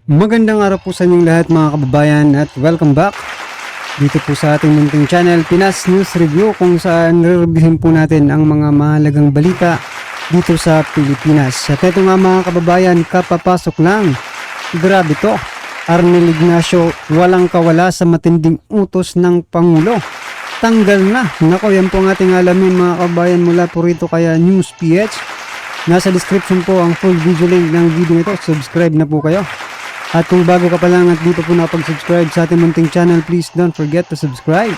Magandang araw po sa inyong lahat mga kababayan at welcome back dito po sa ating munting channel Pinas News Review, kung saan re-reviewin po natin ang mga mahalagang balita dito sa Pilipinas. At ito nga mga kababayan, kapapasok lang, grabe to, Arnel Ignacio walang kawala sa matinding utos ng Pangulo, tanggal na. Nako, yan po ang ating alamin mga kababayan mula po rito kaya News PH. Nasa description po ang full video link ng video nito, subscribe na po kayo. At kung bago ka pa lang at dito po nakapag-subscribe sa ating munting channel, please don't forget to subscribe.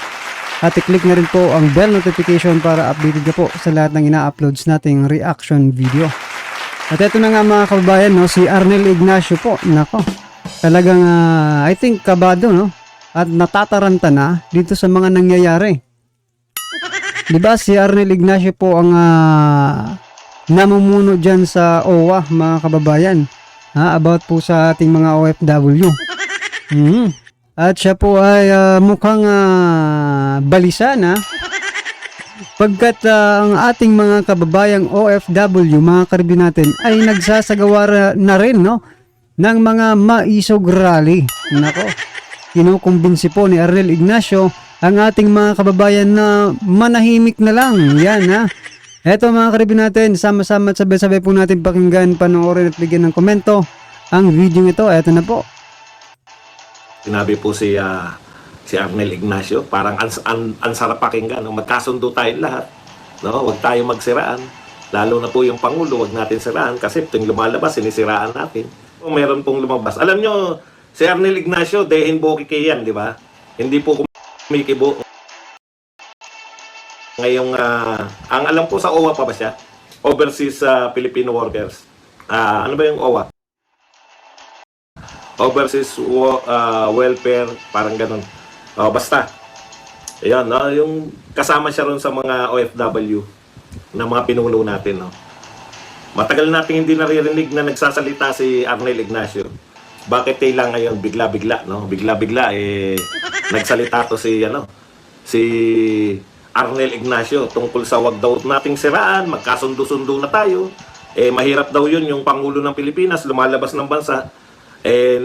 At i-click na rin po ang bell notification para updated ka po sa lahat ng ina-uploads nating reaction video. At ito na nga mga kababayan, no, si Arnel Ignacio po. Nako, talagang I think kabado, no? At natataranta na dito sa mga nangyayari. Diba si Arnel Ignacio po ang namumuno dyan sa OWA mga kababayan. About po sa ating mga OFW. At siya po ay mukhang balisa na pagkat ang ating mga kababayang OFW, mga karibin natin, ay nagsasagawa na rin, no, ng mga maisog rally. Nako, kinukumbinsi po ni Arnel Ignacio ang ating mga kababayan na manahimik na lang. Yan Eto mga karibin natin, sama-sama at sabay-sabay po natin pakinggan, panoorin at bigyan ng komento ang video ito. Eto na po. Sinabi po si Arnel Ignacio, parang ang sarap pakinggan. Magkasundo tayong lahat. No? Huwag tayo magsiraan. Lalo na po yung Pangulo, huwag natin siraan kasi tuwing lumalabas, sinisiraan natin. Meron pong lumabas. Alam nyo, si Arnel Ignacio, dehin bokike yan, di ba? Hindi po kumikibo. Ngayong, ang alam ko sa OWA pa ba siya? Overseas Filipino Workers. Ano ba yung OWA? Overseas Welfare, parang ganun. Basta. Ayan, yung kasama siya ron sa mga OFW na mga pinuno natin. No? Matagal natin hindi naririnig na nagsasalita si Arnel Ignacio. Bakit lang ngayon bigla-bigla, no? Bigla-bigla nagsalita to si Arnel Ignacio tungkol sa wag daw nating siraan, magkasundo-sundo na tayo. Mahirap daw yun yung Pangulo ng Pilipinas, lumalabas ng bansa,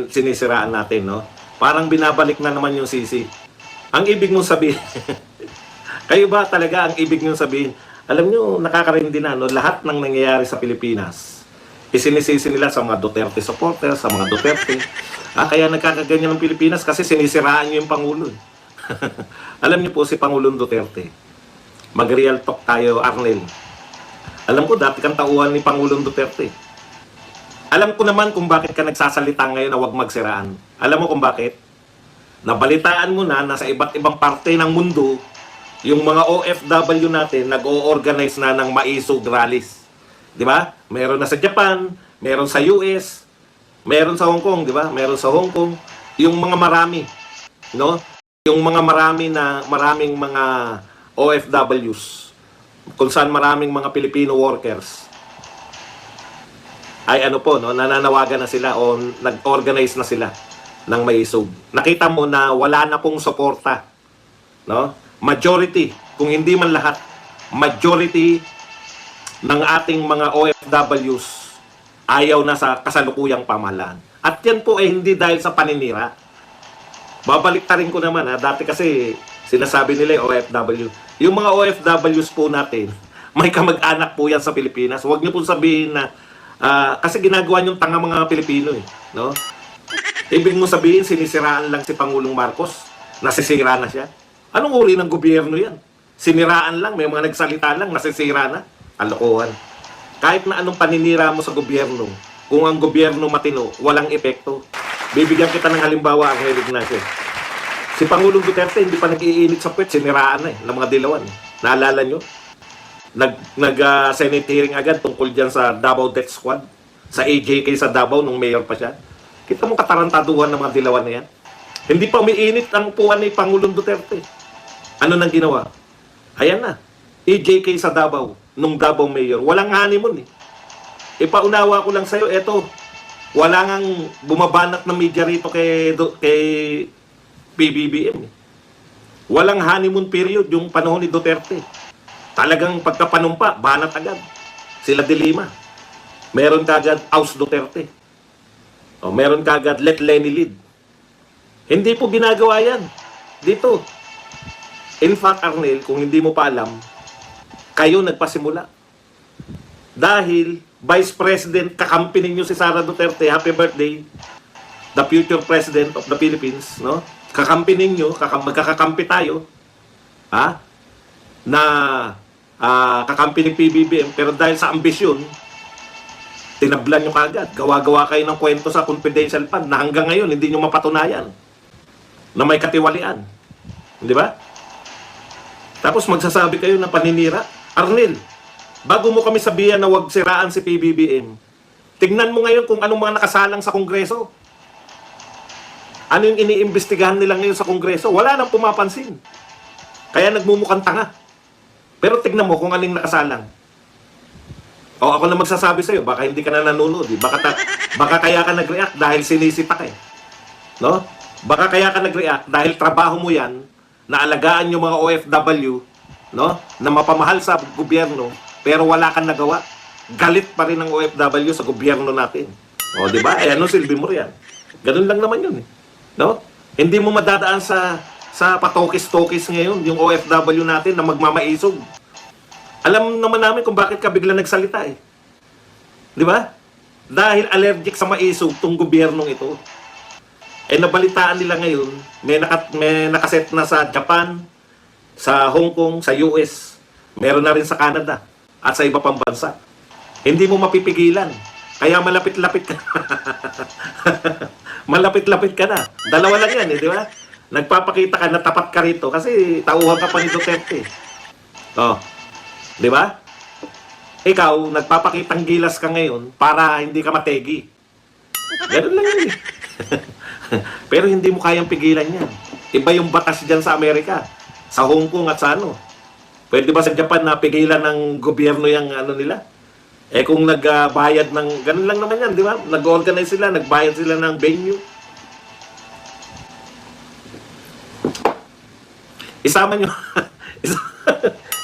sinisiraan natin, no? Parang binabalik na naman yung sisi. Ang ibig mong sabihin, kayo ba talaga ang ibig mong sabihin? Alam nyo, nakakarindi na, no? Lahat ng nangyayari sa Pilipinas, isinisisi nila sa mga Duterte supporters, sa mga Duterte. Kaya nagkakaganyan ng Pilipinas kasi sinisiraan nyo yung Pangulo. Alam niyo po si Pangulong Duterte, mag-real talk tayo, Arnel. Alam ko dati kang tauhan ni Pangulong Duterte. Alam ko naman kung bakit ka nagsasalita ngayon na huwag magsiraan. Alam mo kung bakit? Nabalitaan mo na sa iba't ibang parte ng mundo, yung mga OFW natin nag-o-organize na ng maisog rallies. Di ba? Meron na sa Japan, meron sa US, meron sa Hong Kong, di ba? Meron sa Hong Kong, yung mga marami, no? Yung mga maraming mga OFWs, kung saan maraming mga Filipino workers, ay ano po, no, nananawagan na sila o nag-organize na sila ng maisog. Nakita mo na wala na pong suporta, no? Majority, kung hindi man lahat, majority ng ating mga OFWs ayaw na sa kasalukuyang pamahalaan. At yan po ay hindi dahil sa paninira. Babalik rin ko naman dati kasi sinasabi nila yung OFW. Yung mga OFWs po natin, may kamag-anak po yan sa Pilipinas. Huwag niyo po sabihin na kasi ginagawa niyong tanga mga Pilipino no? Ibig mo sabihin sinisiraan lang si Pangulong Marcos, nasisira na siya. Anong uri ng gobyerno yan? Siniraan lang, may mga nagsalita lang, nasisira na. Kalokohan. Kahit na anong paninira mo sa gobyerno, kung ang gobyerno matino, walang epekto. Bibigyan kita ng halimbawa, Arnel Ignacio. Si Pangulong Duterte hindi pa nag-iinit sa puwet, siniraan ng mga dilawan. Naalala nyo? Senate hearing agad tungkol dyan sa Davao Death Squad, sa AJK sa Davao nung mayor pa siya. Kita mo katarantaduhan ng mga dilawan na yan. Hindi pa umiinit ang puwan ni Pangulong Duterte. Ano nang ginawa? Ayan na. AJK sa Davao, nung Davao mayor. Walang honeymoon Ipaunawa ko lang sa'yo, eto, wala ngang bumabanat ng media rito kay PBBM. Walang honeymoon period yung panahon ni Duterte. Talagang pagkapanumpa, banat agad. Sila De Lima. Meron kagad Aus Duterte. O, meron kagad, let Lenny lead. Hindi po ginagawa yan. Dito. In fact, Arnel, kung hindi mo pa alam, kayo nagpasimula. Dahil, Vice President, kakampi ninyo si Sara Duterte, happy birthday, the future President of the Philippines, no? Kakampi ninyo, magkakakampi tayo, ha? Na kakampi ng PBBM, pero dahil sa ambisyon, tinablan nyo kagad. Gawa-gawa kayo ng kwento sa confidential fund na hanggang ngayon hindi nyo mapatunayan na may katiwalian. Di ba? Tapos magsasabi kayo ng paninira. Arnel, bago mo kami sabihan na huwag siraan si PBBM, tignan mo ngayon kung anong mga nakasalang sa Kongreso. Ano yung iniimbestigahan nila ngayon sa Kongreso? Wala nang pumapansin. Kaya nagmumukhang tanga. Pero tignan mo kung anong nakasalang. O ako na magsasabi sa'yo, baka hindi ka na nanonood. Baka kaya ka nag-react dahil sinisipa ka eh. No? Baka kaya ka nag-react dahil trabaho mo yan na alagaan yung mga OFW, no? Na mapamahal sa gobyerno, pero wala kang nagawa. Galit pa rin ang OFW sa gobyerno natin. O, di ba? Eh, ano silbi mo riyan? Ganun lang naman yun eh. No? Hindi mo madadaan sa patokis-tokis ngayon yung OFW natin na magmamaisog. Alam naman namin kung bakit ka bigla nagsalita eh. Di ba? Dahil allergic sa maisog tong gobyernong ito. Eh nabalitaan nila ngayon, may nakaset na sa Japan, sa Hong Kong, sa US, meron na rin sa Canada at sa iba pang bansa. Hindi mo mapipigilan. Kaya malapit-lapit ka. Malapit-lapit ka na. Dalawa lang yan eh, di ba? Nagpapakita ka na tapat ka rito kasi tauhan ka pa ni Duterte. Oh. Di ba? Ikaw, nagpapakitang gilas ka ngayon para hindi ka mategi. Ganun lang yun eh. Pero hindi mo kayang pigilan yan. Iba yung batas dyan sa Amerika, sa Hong Kong at sa ano. Pwede ba sa Japan na pigilan ng gobyerno yung ano nila? Eh kung nagbayad ng, ganun lang naman yan, di ba? Nag-organize sila, nagbayad sila ng venue. Isama nyo,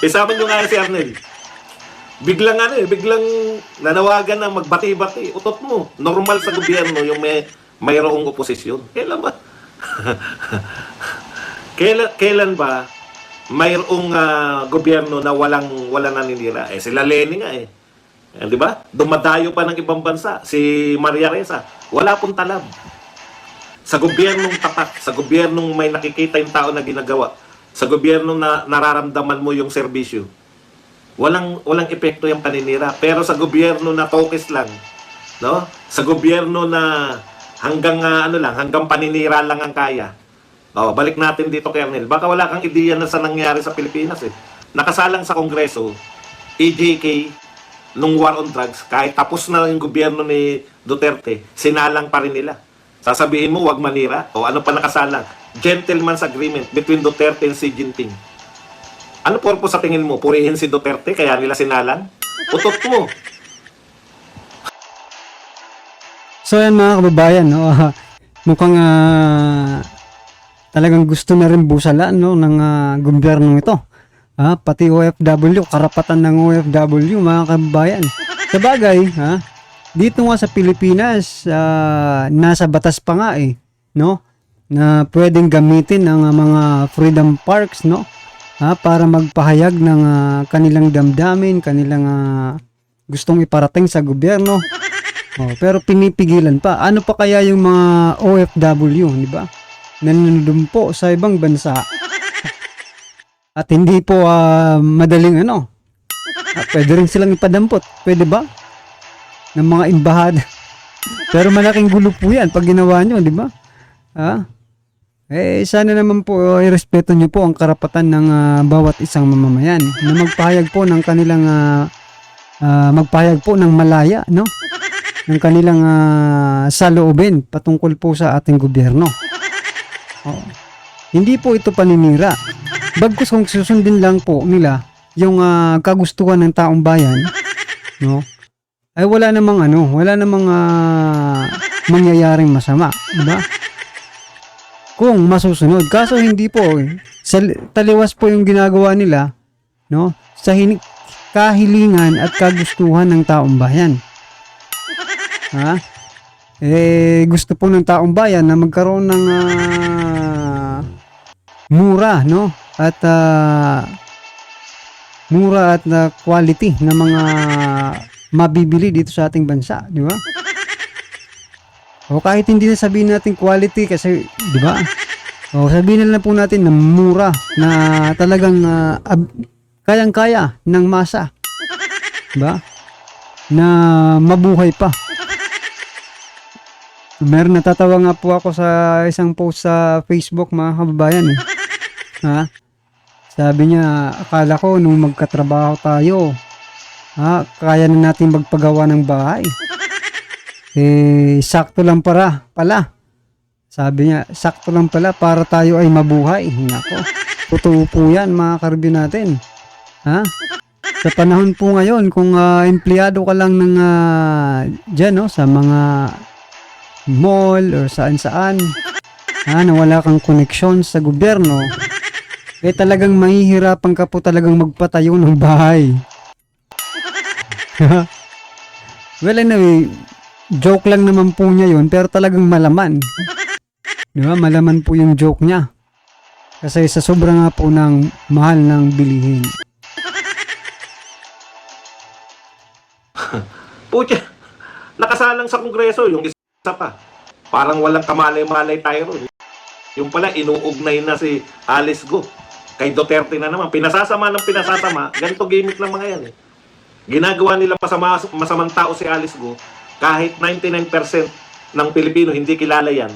isama nyo nga si Arnel. Biglang biglang nanawagan na magbati-bati. Utot mo, normal sa gobyerno yung mayroong oposisyon. Kailan ba? kailan ba mayroong gobyerno na walang naninira? Eh sila Lenny nga eh. Di ba? Dumadayo pa ng ibang bansa. Si Maria Ressa, wala pong talab. Sa gobyernong tapat, sa gobyernong may nakikita yung tao na ginagawa, sa gobyernong na nararamdaman mo yung serbisyo, walang epekto yung paninira. Pero sa gobyerno na tokis lang, no? Sa gobyerno na hanggang hanggang paninira lang ang kaya. Oh, balik natin dito, Colonel. Baka wala kang ideya na sa nangyari sa Pilipinas eh. Nakasalang sa Kongreso, EJK, nung war on drugs, kahit tapos na yung gobyerno ni Duterte, sinalang pa rin nila. Sasabihin mo, wag manira. O ano pa nakasalang? Gentleman's agreement between Duterte and Xi Jinping. Ano purpose sa tingin mo? Purihin si Duterte kaya nila sinalang? Utot mo. So yan mga kababayan, no? Mukhang talagang gusto na rin busalan, no, ng gobyernong ito. Pati OFW, karapatan ng OFW mga kababayan. Sabagay, dito nga sa Pilipinas, nasa batas pa nga eh, no? Na pwedeng gamitin ang mga freedom parks, no? Para magpahayag ng kanilang damdamin, kanilang gustong iparating sa gobyerno. Pero pinipigilan pa. Ano pa kaya yung mga OFW, di ba? Nanunumpo sa ibang bansa. At hindi po madaling pwede rin silang ipadampot. Pwede ba? Ng mga imbahada. Pero malaking gulo po yan pag ginawa nyo, di ba? Sana naman po irespeto nyo po ang karapatan ng bawat isang mamamayan na magpahayag po ng kanilang magpahayag po ng malaya, no? Ng kanilang saloobin patungkol po sa ating gobyerno. Hindi po ito paninira. Bagkus kung susundin lang po nila yung kagustuhan ng taong bayan, no? Ay wala namang mangyayaring masama, di ba? Kung masusunod. Kaso hindi po taliwas po yung ginagawa nila, no? Sa kahilingan at kagustuhan ng taong bayan. gusto po ng taong bayan na magkaroon ng mura, no? At mura at quality na mga mabibili dito sa ating bansa, di ba? O kahit hindi na sabihin natin quality kasi, di ba? O sabihin na lang po natin na mura, na talagang kayang-kaya ng masa. Di ba? Na mabuhay pa. Meron, natatawa nga po ako sa isang post sa Facebook, mga kababayan. Ha? Sabi niya, akala ko nung magkatrabaho tayo, kaya na natin magpagawa ng bahay. Sakto lang pala. Sabi niya, sakto lang pala para tayo ay mabuhay. Nako, totoo po yan, mga karbi natin. Ha? Sa panahon po ngayon, kung empleyado ka lang ng dyan, no, sa mga mall or saan-saan, na wala kang koneksyon sa gobyerno, talagang mahihirapan ka po talagang magpatayo ng bahay. Well, anyway, joke lang naman po niya yun, pero talagang malaman. Di ba? Malaman po yung joke niya. Kasi sa sobra nga po ng mahal ng bilihin. Pucha, nakasalang sa kongreso yung isa pa. Parang walang kamalay-malay tayo ron. Yung pala, inuugnay na si Alice Go. Kay Duterte na naman. Pinasasama ng pinasasama. Ganito gimmick lang mga yan eh. Ginagawa nila masamang tao si Alice Go. Kahit 99% ng Pilipino hindi kilala yan,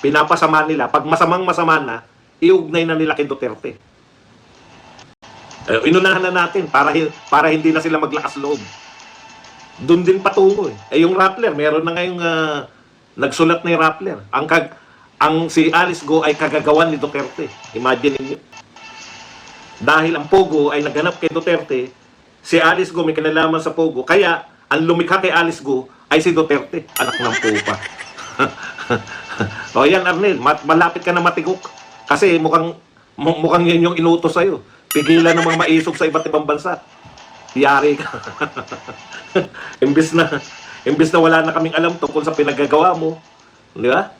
pinapasama nila. Pag masama na, iugnay na nila kay Duterte. Inunahan na natin para hindi na sila maglakas loob. Doon din patungo eh. Yung Rappler, meron na ngayong nagsulat na yung Rappler. Ang si Alice Go ay kagagawan ni Duterte. Imagine niyo. Dahil ang Pogo ay naghanap kay Duterte, si Alice Go may kinalaman sa Pogo, kaya ang lumikha kay Alice Go ay si Duterte. Anak ng pupa. O yan, Arnel, malapit ka na matigok. Kasi mukhang yan yung inutos sa'yo. Pigilan ng mga maisog sa iba't ibang bansa. Yari ka. imbis na wala na kaming alam tungkol sa pinagagawa mo. Di ba?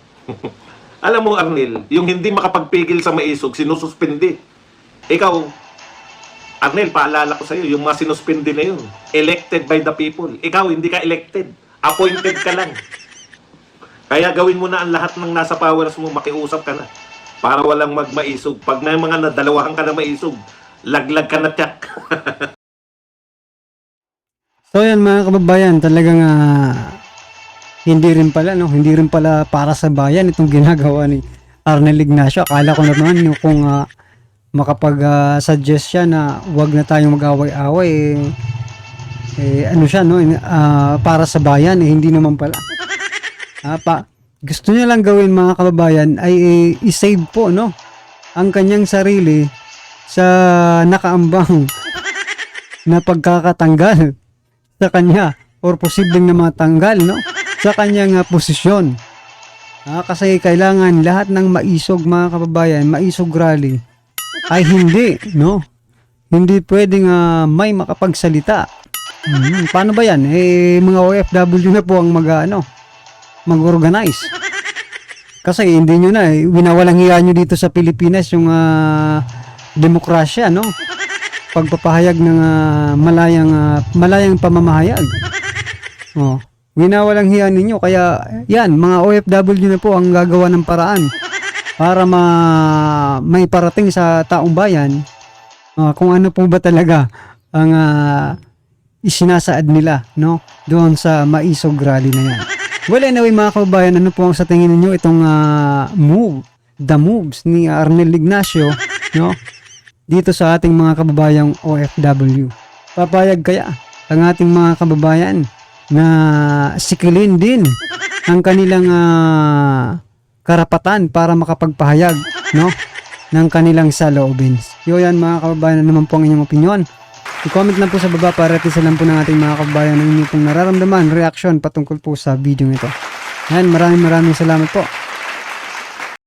Alam mo, Arnel, yung hindi makapagpigil sa maisog, sinususpindi. Ikaw, Arnel, paalala ko sa'yo, yung mga sinuspindi na yun, elected by the people. Ikaw, hindi ka elected. Appointed ka lang. Kaya gawin mo na ang lahat ng nasa powers mo, makiusap ka na. Para walang magmaisog. Pag may mga nadalawahan ka na maisog, laglag ka na tiyak. So yan, mga kababayan, talagang hindi rin pala para sa bayan itong ginagawa ni Arnel Ignacio. Akala ko naman kung makapag-suggest siya na wag na tayong mag-away-away, ano siya, no? Para sa bayan, hindi naman pala. Gusto niya lang gawin, mga kababayan, ay i-save po, no, ang kanyang sarili sa nakaambang na pagkakatanggal sa kanya or posibleng na matanggal, no, sa kanyang posisyon. Kasi kailangan lahat ng maisog, mga kababayan, maisog rally ay hindi pwedeng may makapagsalita. Paano ba yan? Mga OFW na po ang mag-organize. Kasi hindi nyo na, winawalang hiya nyo dito sa Pilipinas yung demokrasya, no? Pagpapahayag ng malayang pamamahayag. Winawalang hiya ninyo. Kaya yan, mga OFW na po ang gagawa ng paraan para may parating sa taong bayan kung ano po ba talaga ang isinasaad nila, no, doon sa maisog rally na yan. Well, anyway, mga kababayan, ano po sa tingin niyo itong the moves ni Arnel Ignacio, no, dito sa ating mga kababayang OFW? Papayag kaya ang ating mga kababayan na sikilin din ang kanilang karapatan para makapagpahayag, no, ng kanilang saloobin? Yan, mga kababayan, ano naman po ang inyong opinion? I-comment lang po sa baba para tisa lang po ng ating mga kababayan ng inyong pong nararamdaman, reaction patungkol po sa video nito. Yan, maraming salamat po.